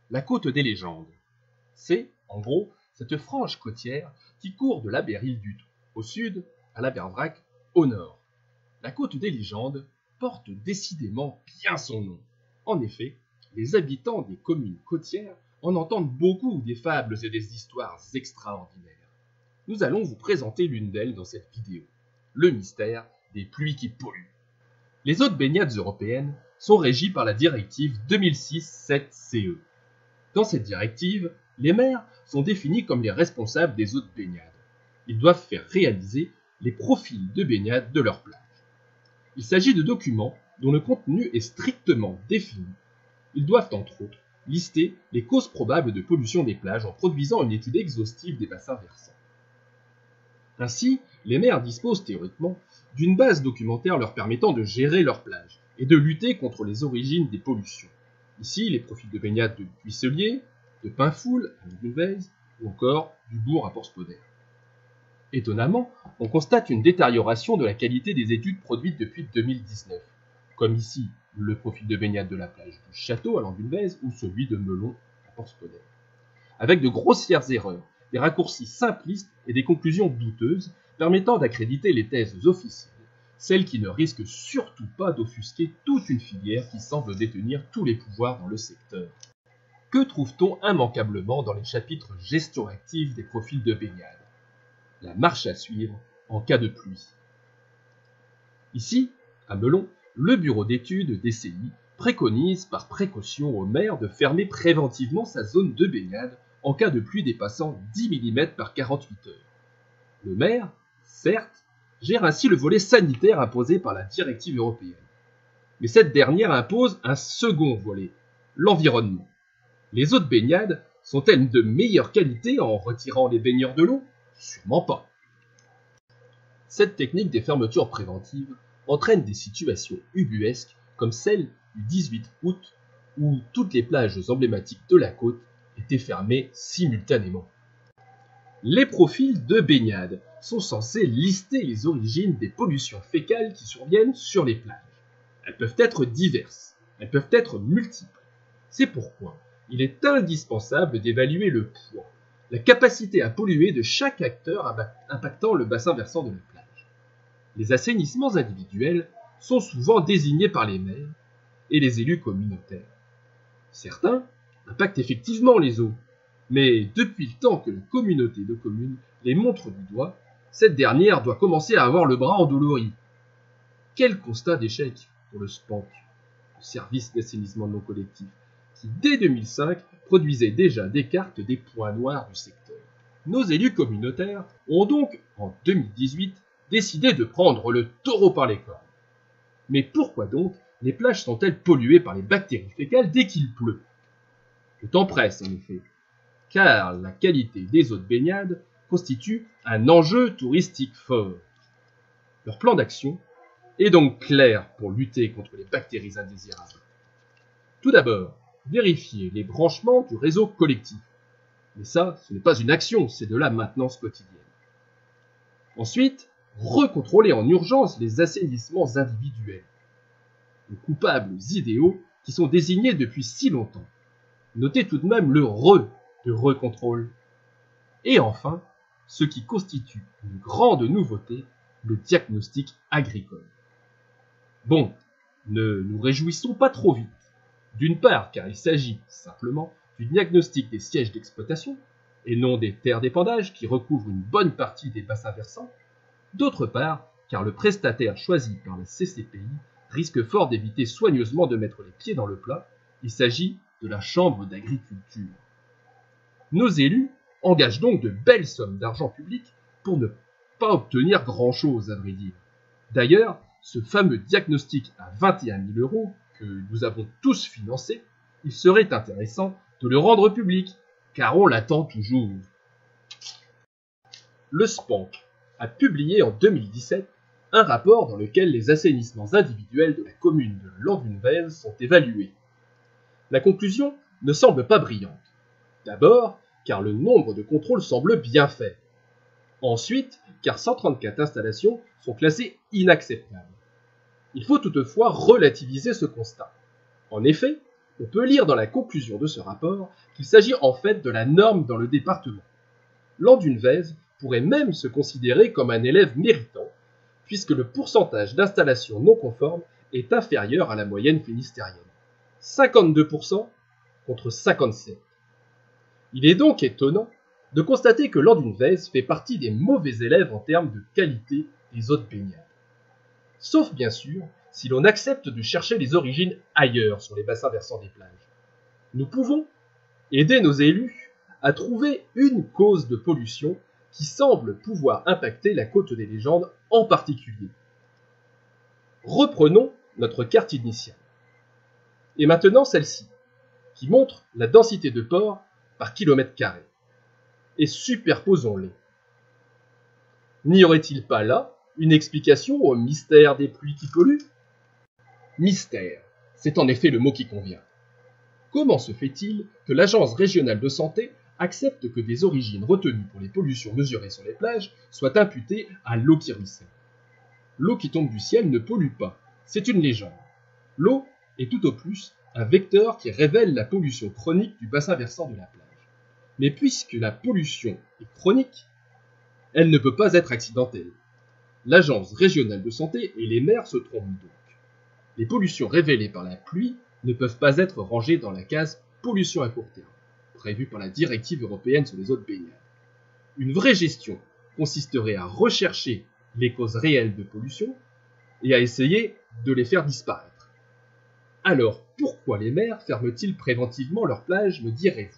La côte des légendes. C'est, en gros, cette frange côtière qui court de la baie Rilduc au sud à la Bervrac au nord. La côte des légendes porte décidément bien son nom. En effet, les habitants des communes côtières en entendent beaucoup des fables et des histoires extraordinaires. Nous allons vous présenter l'une d'elles dans cette vidéo, le mystère des pluies qui polluent. Les eaux de baignade européennes sont régies par la directive 2006/7/CE. Dans cette directive, les maires sont définis comme les responsables des eaux de baignade. Ils doivent faire réaliser les profils de baignade de leur plage. Il s'agit de documents dont le contenu est strictement défini. Ils doivent entre autres lister les causes probables de pollution des plages en produisant une étude exhaustive des bassins versants. Ainsi, les maires disposent théoriquement d'une base documentaire leur permettant de gérer leur plage et de lutter contre les origines des pollutions. Ici, les profils de baignade de Buisselier, de Pinfoul à Longulvez ou encore du Bourg à Porspoder. Étonnamment, on constate une détérioration de la qualité des études produites depuis 2019, comme ici le profil de baignade de la plage du Château à Longulvez ou celui de Melon à Porspoder. Avec de grossières erreurs, des raccourcis simplistes et des conclusions douteuses permettant d'accréditer les thèses officielles, celles qui ne risquent surtout pas d'offusquer toute une filière qui semble détenir tous les pouvoirs dans le secteur. Que trouve-t-on immanquablement dans les chapitres gestion active des profils de baignade? La marche à suivre en cas de pluie. Ici, à Melon, le bureau d'études DCI préconise par précaution au maire de fermer préventivement sa zone de baignade en cas de pluie dépassant 10 mm par 48 heures. Le maire, certes, gère ainsi le volet sanitaire imposé par la directive européenne. Mais cette dernière impose un second volet, l'environnement. Les eaux de baignade sont-elles de meilleure qualité en retirant les baigneurs de l'eau? Sûrement pas. Cette technique des fermetures préventives entraîne des situations ubuesques comme celle du 18 août où toutes les plages emblématiques de la côte étaient fermées simultanément. Les profils de baignade sont censés lister les origines des pollutions fécales qui surviennent sur les plages. Elles peuvent être diverses, elles peuvent être multiples. C'est pourquoi il est indispensable d'évaluer le poids, la capacité à polluer de chaque acteur impactant le bassin versant de la plage. Les assainissements individuels sont souvent désignés par les maires et les élus communautaires. Certains impactent effectivement les eaux, mais depuis le temps que la communauté de communes les montre du doigt, cette dernière doit commencer à avoir le bras endolori. Quel constat d'échec pour le SPANC, le service d'assainissement non collectif, qui dès 2005 produisait déjà des cartes des points noirs du secteur. Nos élus communautaires ont donc, en 2018, décidé de prendre le taureau par les cornes. Mais pourquoi donc les plages sont-elles polluées par les bactéries fécales dès qu'il pleut? Le temps presse en effet, car la qualité des eaux de baignade constitue un enjeu touristique fort. Leur plan d'action est donc clair pour lutter contre les bactéries indésirables. Tout d'abord, vérifier les branchements du réseau collectif. Mais ça, ce n'est pas une action, c'est de la maintenance quotidienne. Ensuite, recontrôler en urgence les assainissements individuels. Les coupables idéaux qui sont désignés depuis si longtemps. Notez tout de même le de recontrôle. Et enfin, ce qui constitue une grande nouveauté, le diagnostic agricole. Bon, ne nous réjouissons pas trop vite. D'une part, car il s'agit simplement du diagnostic des sièges d'exploitation, et non des terres d'épandage qui recouvrent une bonne partie des bassins versants. D'autre part, car le prestataire choisi par la CCPI risque fort d'éviter soigneusement de mettre les pieds dans le plat. Il s'agit de la Chambre d'agriculture. Nos élus engagent donc de belles sommes d'argent public pour ne pas obtenir grand-chose, à vrai dire. D'ailleurs, ce fameux diagnostic à 21 000 € que nous avons tous financé, il serait intéressant de le rendre public, car on l'attend toujours. Le SPANC a publié en 2017 un rapport dans lequel les assainissements individuels de la commune de Longulvez sont évalués. La conclusion ne semble pas brillante. D'abord, car le nombre de contrôles semble bien fait. Ensuite, car 134 installations sont classées inacceptables. Il faut toutefois relativiser ce constat. En effet, On peut lire dans la conclusion de ce rapport qu'il s'agit en fait de la norme dans le département. Landunvez pourrait même se considérer comme un élève méritant, puisque le pourcentage d'installations non conformes est inférieur à la moyenne finistérienne. 52% contre 57%. Il est donc étonnant de constater que Landunvez fait partie des mauvais élèves en termes de qualité des eaux de baignade. Sauf bien sûr si l'on accepte de chercher les origines ailleurs sur les bassins versants des plages. Nous pouvons aider nos élus à trouver une cause de pollution qui semble pouvoir impacter la côte des légendes en particulier. Reprenons notre carte initiale. Et maintenant celle-ci, qui montre la densité de pores par kilomètre carré. Et superposons-les. N'y aurait-il pas là une explication au mystère des pluies qui polluent? Mystère, c'est en effet le mot qui convient. Comment se fait-il que l'Agence régionale de santé accepte que des origines retenues pour les pollutions mesurées sur les plages soient imputées à l'eau qui ruisselle? L'eau qui tombe du ciel ne pollue pas, c'est une légende. L'eau est tout au plus un vecteur qui révèle la pollution chronique du bassin versant de la plage. Mais puisque la pollution est chronique, elle ne peut pas être accidentelle. L'Agence régionale de santé et les maires se trompent donc. Les pollutions révélées par la pluie ne peuvent pas être rangées dans la case pollution à court terme, prévue par la directive européenne sur les eaux de baignade. Une vraie gestion consisterait à rechercher les causes réelles de pollution et à essayer de les faire disparaître. Alors pourquoi les maires ferment-ils préventivement leurs plages, me direz-vous?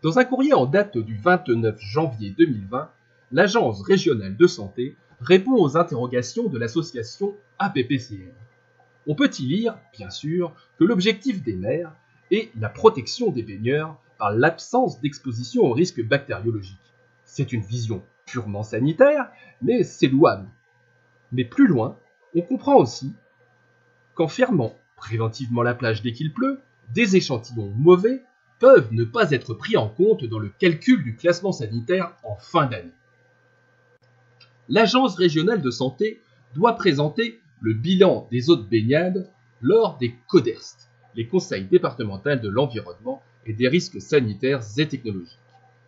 Dans un courrier en date du 29 janvier 2020, l'Agence régionale de santé répond aux interrogations de l'association APPCR. On peut y lire, bien sûr, que l'objectif des maires est la protection des baigneurs par l'absence d'exposition aux risques bactériologiques. C'est une vision purement sanitaire, mais c'est louable. Mais plus loin, on comprend aussi qu'en fermant préventivement la plage dès qu'il pleut, des échantillons mauvais peuvent ne pas être pris en compte dans le calcul du classement sanitaire en fin d'année. L'Agence régionale de santé doit présenter le bilan des eaux de baignade lors des CODERST, les conseils départementaux de l'environnement et des risques sanitaires et technologiques.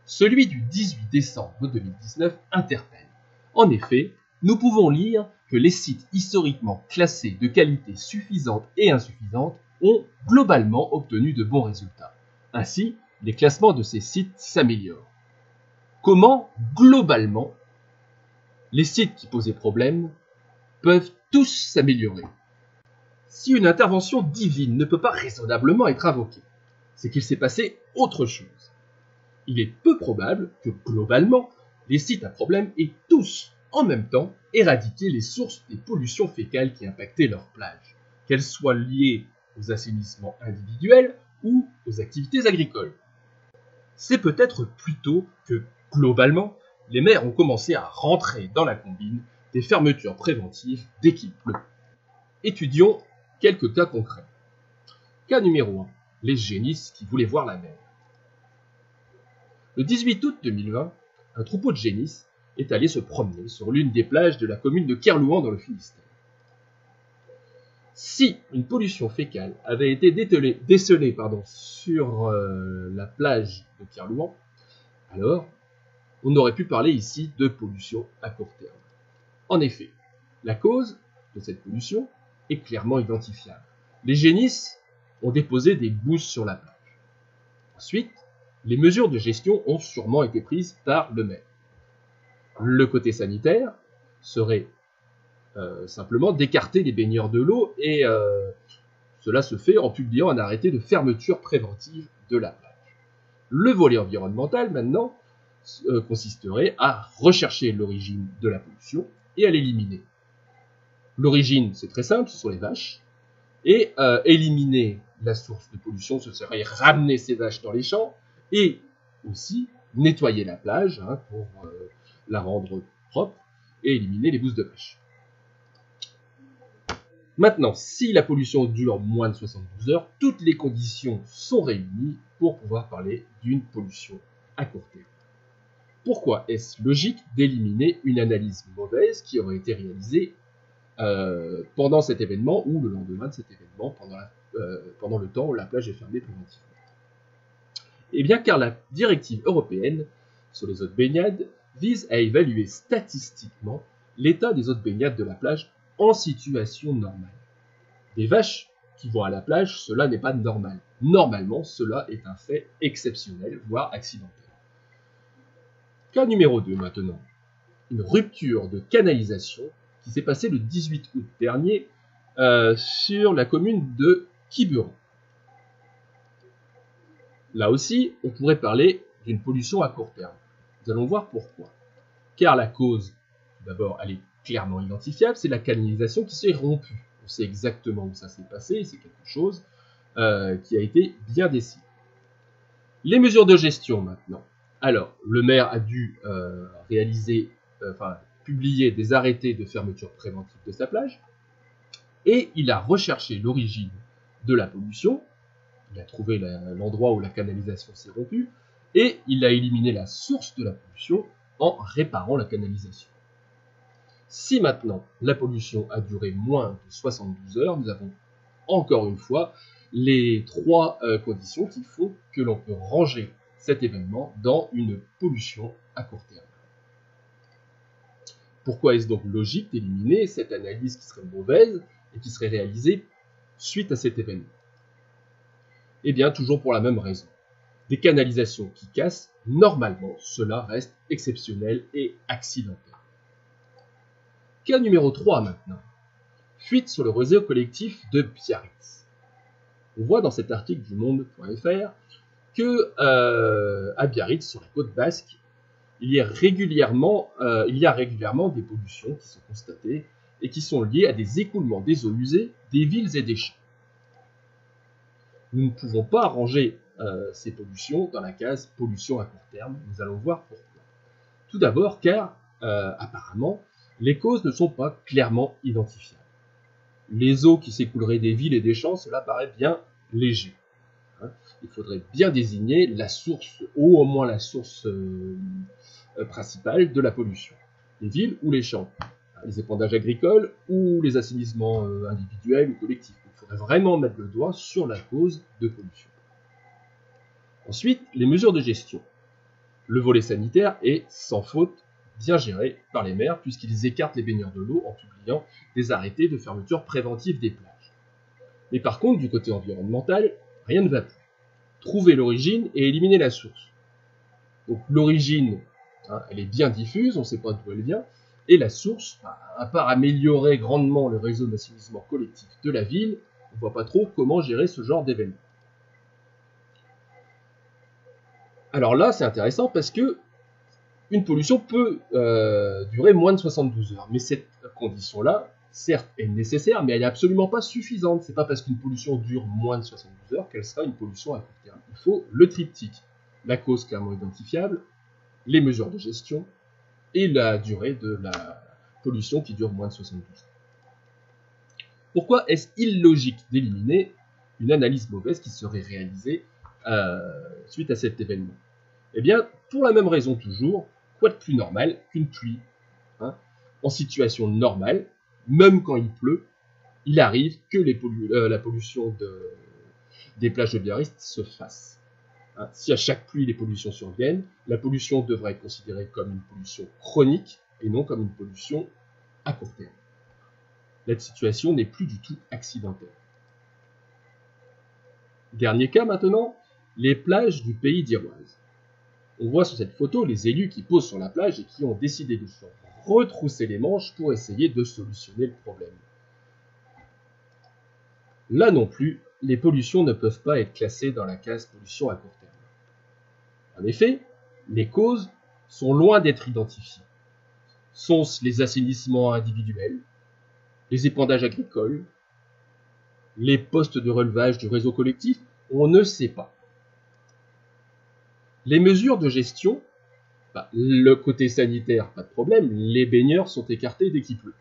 Celui du 18 décembre 2019 interpelle. En effet, nous pouvons lire que les sites historiquement classés de qualité suffisante et insuffisante ont globalement obtenu de bons résultats. Ainsi, les classements de ces sites s'améliorent. Comment, globalement, les sites qui posaient problème peuvent tous s'améliorer? Si une intervention divine ne peut pas raisonnablement être invoquée, c'est qu'il s'est passé autre chose. Il est peu probable que, globalement, les sites à problème aient tous, en même temps, éradiqué les sources des pollutions fécales qui impactaient leurs plages, qu'elles soient liées aux assainissements individuels ou aux activités agricoles. C'est peut-être plutôt que, globalement, les maires ont commencé à rentrer dans la combine des fermetures préventives dès qu'il pleut. Étudions quelques cas concrets. Cas numéro 1, les génisses qui voulaient voir la mer. Le 18 août 2020, un troupeau de génisses est allé se promener sur l'une des plages de la commune de Kerlouan dans le Finistère. Si une pollution fécale avait été décelée sur la plage de Kerlouan, alors on aurait pu parler ici de pollution à court terme. En effet, la cause de cette pollution est clairement identifiable. Les génisses ont déposé des bouses sur la plage. Ensuite, les mesures de gestion ont sûrement été prises par le maire. Le côté sanitaire serait simplement d'écarter les baigneurs de l'eau et cela se fait en publiant un arrêté de fermeture préventive de la plage. Le volet environnemental, maintenant, consisterait à rechercher l'origine de la pollution et à l'éliminer. L'origine, c'est très simple, ce sont les vaches. Et éliminer la source de pollution, ce serait ramener ces vaches dans les champs et aussi nettoyer la plage pour la rendre propre et éliminer les bousses de vache. Maintenant, si la pollution dure moins de 72 heures, toutes les conditions sont réunies pour pouvoir parler d'une pollution à court terme. Pourquoi est-ce logique d'éliminer une analyse mauvaise qui aurait été réalisée pendant cet événement ou le lendemain de cet événement pendant pendant le temps où la plage est fermée préventivement. Eh bien, car la directive européenne sur les eaux de baignade vise à évaluer statistiquement l'état des eaux de baignade de la plage en situation normale. Des vaches qui vont à la plage, cela n'est pas normal. Normalement, cela est un fait exceptionnel, voire accidentel. Cas numéro 2 maintenant. Une rupture de canalisation qui s'est passée le 18 août dernier sur la commune de Quiberon. Là aussi, on pourrait parler d'une pollution à court terme. Nous allons voir pourquoi. Car la cause, d'abord, elle est clairement identifiable, c'est la canalisation qui s'est rompue. On sait exactement où ça s'est passé, c'est quelque chose qui a été bien décidé. Les mesures de gestion maintenant. Alors, le maire a dû publier des arrêtés de fermeture préventive de sa plage, et il a recherché l'origine de la pollution, il a trouvé l'endroit où la canalisation s'est rompue, et il a éliminé la source de la pollution en réparant la canalisation. Si maintenant la pollution a duré moins de 72 heures, nous avons encore une fois les trois conditions qui font que l'on peut ranger cet événement dans une pollution à court terme. Pourquoi est-ce donc logique d'éliminer cette analyse qui serait mauvaise et qui serait réalisée suite à cet événement? Eh bien, toujours pour la même raison. Des canalisations qui cassent, normalement, cela reste exceptionnel et accidentel. Cas numéro 3 maintenant. Fuite sur le réseau collectif de Biarritz. On voit dans cet article du monde.fr que à Biarritz, sur la côte basque, il y a régulièrement des pollutions qui sont constatées et qui sont liées à des écoulements des eaux usées des villes et des champs. Nous ne pouvons pas ranger ces pollutions dans la case pollution à court terme. Nous allons voir pourquoi. Tout d'abord car, apparemment, les causes ne sont pas clairement identifiables. Les eaux qui s'écouleraient des villes et des champs, cela paraît bien léger. Il faudrait bien désigner la source, ou au moins la source principale de la pollution. Les villes ou les champs, les épandages agricoles ou les assainissements individuels ou collectifs. Il faudrait vraiment mettre le doigt sur la cause de pollution. Ensuite, les mesures de gestion. Le volet sanitaire est sans faute bien géré par les maires puisqu'ils écartent les baigneurs de l'eau en publiant des arrêtés de fermeture préventive des plages. Mais par contre, du côté environnemental, rien ne va plus. Trouver l'origine et éliminer la source. Donc l'origine, elle est bien diffuse, on ne sait pas d'où elle vient, et la source, à part améliorer grandement le réseau d'assainissement collectif de la ville, on ne voit pas trop comment gérer ce genre d'événement. Alors là, c'est intéressant parce que une pollution peut durer moins de 72 heures. Mais cette condition-là, certes, est nécessaire, mais elle n'est absolument pas suffisante. Ce n'est pas parce qu'une pollution dure moins de 72 heures qu'elle sera une pollution à court terme. Il faut le triptyque. La cause clairement identifiable, les mesures de gestion et la durée de la pollution qui dure moins de 72 heures. Pourquoi est-ce illogique d'éliminer une analyse mauvaise qui serait réalisée suite à cet événement? Eh bien, pour la même raison toujours, quoi de plus normal qu'une pluie en situation normale, même quand il pleut, il arrive que la pollution des plages de Biarritz se fasse. Si à chaque pluie les pollutions surviennent, la pollution devrait être considérée comme une pollution chronique et non comme une pollution à court terme. La situation n'est plus du tout accidentelle. Dernier cas maintenant, les plages du pays d'Iroise. On voit sur cette photo les élus qui posent sur la plage et qui ont décidé de se retrousser les manches pour essayer de solutionner le problème. Là non plus, les pollutions ne peuvent pas être classées dans la case pollution à court terme. En effet, les causes sont loin d'être identifiées. Sont-ce les assainissements individuels, les épandages agricoles, les postes de relevage du réseau collectif? On ne sait pas. Les mesures de gestion, le côté sanitaire, pas de problème, les baigneurs sont écartés dès qu'il pleut,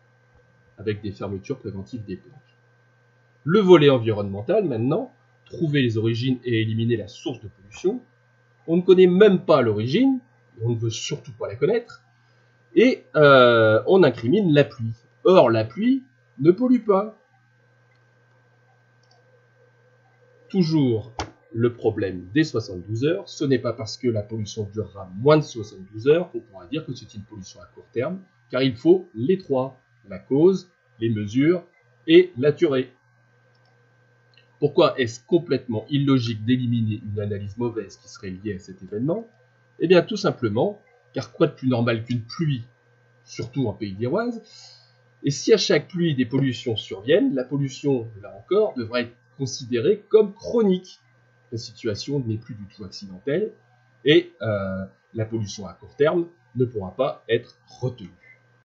avec des fermetures préventives des plages. Le volet environnemental, maintenant, trouver les origines et éliminer la source de pollution. On ne connaît même pas l'origine, on ne veut surtout pas la connaître, et on incrimine la pluie. Or, la pluie ne pollue pas. toujours le problème des 72 heures. Ce n'est pas parce que la pollution durera moins de 72 heures qu'on pourra dire que c'est une pollution à court terme, car il faut les trois, la cause, les mesures et la durée. Pourquoi est-ce complètement illogique d'éliminer une analyse mauvaise qui serait liée à cet événement? Eh bien tout simplement, car quoi de plus normal qu'une pluie, surtout en Pays d'Ivoise? Et si à chaque pluie des pollutions surviennent, la pollution, là encore, devrait être considérée comme chronique. La situation n'est plus du tout accidentelle et la pollution à court terme ne pourra pas être retenue.